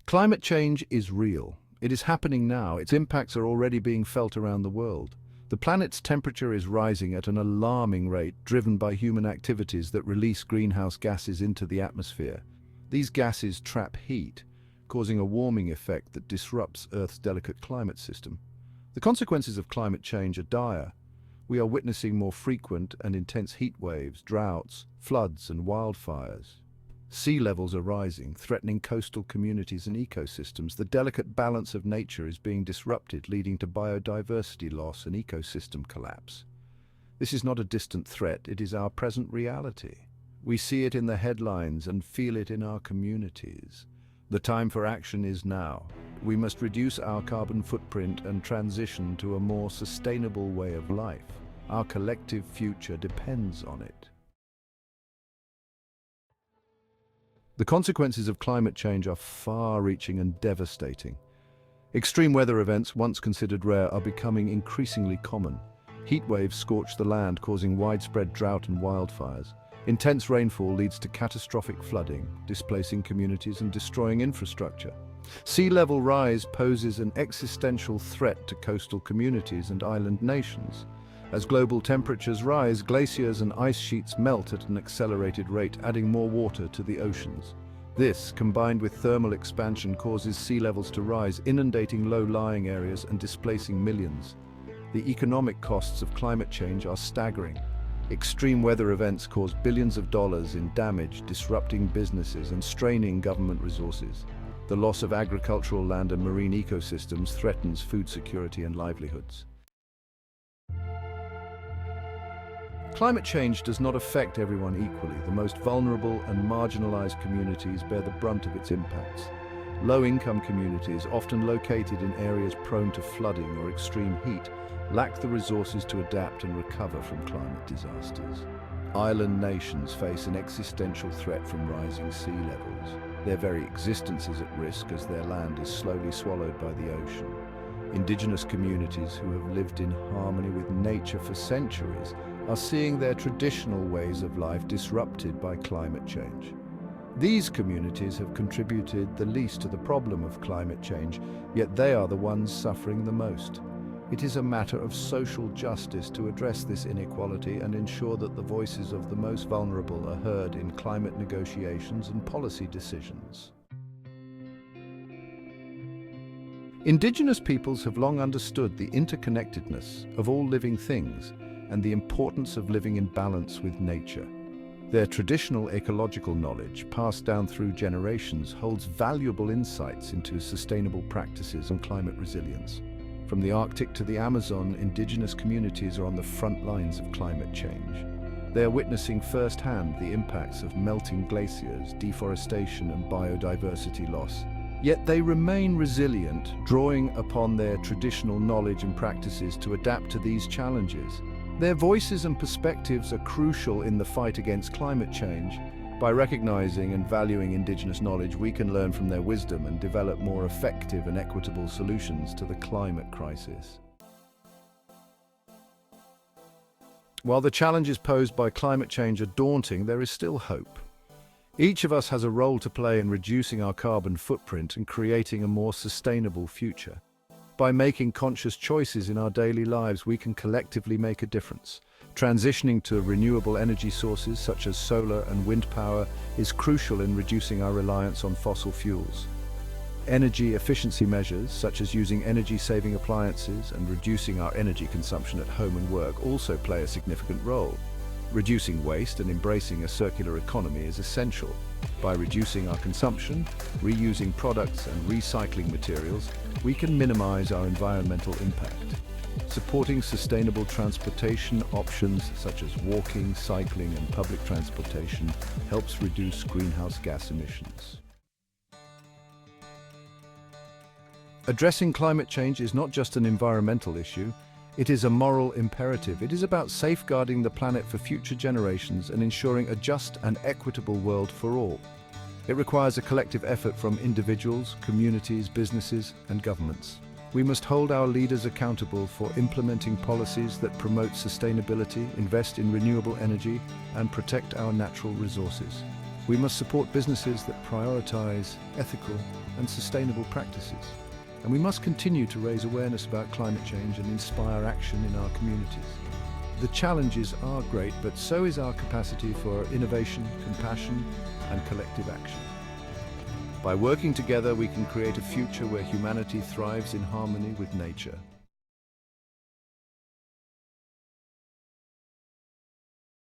Climate change is real. It is happening now. Its impacts are already being felt around the world. The planet's temperature is rising at an alarming rate, driven by human activities that release greenhouse gases into the atmosphere. These gases trap heat, causing a warming effect that disrupts Earth's delicate climate system. The consequences of climate change are dire. We are witnessing more frequent and intense heat waves, droughts, floods, and wildfires. Sea levels are rising, threatening coastal communities and ecosystems. The delicate balance of nature is being disrupted, leading to biodiversity loss and ecosystem collapse. This is not a distant threat, it is our present reality. We see it in the headlines and feel it in our communities. The time for action is now. We must reduce our carbon footprint and transition to a more sustainable way of life. Our collective future depends on it. The consequences of climate change are far-reaching and devastating. Extreme weather events, once considered rare, are becoming increasingly common. Heat waves scorch the land, causing widespread drought and wildfires. Intense rainfall leads to catastrophic flooding, displacing communities and destroying infrastructure. Sea level rise poses an existential threat to coastal communities and island nations. As global temperatures rise, glaciers and ice sheets melt at an accelerated rate, adding more water to the oceans. This, combined with thermal expansion, causes sea levels to rise, inundating low-lying areas and displacing millions. The economic costs of climate change are staggering. Extreme weather events cause billions of dollars in damage, disrupting businesses and straining government resources. The loss of agricultural land and marine ecosystems threatens food security and livelihoods. Climate change does not affect everyone equally. The most vulnerable and marginalized communities bear the brunt of its impacts. Low-income communities, often located in areas prone to flooding or extreme heat, lack the resources to adapt and recover from climate disasters. Island nations face an existential threat from rising sea levels. Their very existence is at risk as their land is slowly swallowed by the ocean. Indigenous communities who have lived in harmony with nature for centuries are seeing their traditional ways of life disrupted by climate change. These communities have contributed the least to the problem of climate change, yet they are the ones suffering the most. It is a matter of social justice to address this inequality and ensure that the voices of the most vulnerable are heard in climate negotiations and policy decisions. Indigenous peoples have long understood the interconnectedness of all living things and the importance of living in balance with nature. Their traditional ecological knowledge, passed down through generations, holds valuable insights into sustainable practices and climate resilience. From the Arctic to the Amazon, indigenous communities are on the front lines of climate change. They are witnessing firsthand the impacts of melting glaciers, deforestation, and biodiversity loss. Yet they remain resilient, drawing upon their traditional knowledge and practices to adapt to these challenges. Their voices and perspectives are crucial in the fight against climate change. By recognizing and valuing indigenous knowledge, we can learn from their wisdom and develop more effective and equitable solutions to the climate crisis. While the challenges posed by climate change are daunting, there is still hope. Each of us has a role to play in reducing our carbon footprint and creating a more sustainable future. By making conscious choices in our daily lives, we can collectively make a difference. Transitioning to renewable energy sources such as solar and wind power is crucial in reducing our reliance on fossil fuels. Energy efficiency measures, such as using energy-saving appliances and reducing our energy consumption at home and work, also play a significant role. Reducing waste and embracing a circular economy is essential. By reducing our consumption, reusing products and recycling materials, we can minimize our environmental impact. Supporting sustainable transportation options such as walking, cycling, and public transportation helps reduce greenhouse gas emissions. Addressing climate change is not just an environmental issue, it is a moral imperative. It is about safeguarding the planet for future generations and ensuring a just and equitable world for all. It requires a collective effort from individuals, communities, businesses, and governments. We must hold our leaders accountable for implementing policies that promote sustainability, invest in renewable energy, and protect our natural resources. We must support businesses that prioritize ethical and sustainable practices. And we must continue to raise awareness about climate change and inspire action in our communities. The challenges are great, but so is our capacity for innovation, compassion, and collective action. By working together, we can create a future where humanity thrives in harmony with nature.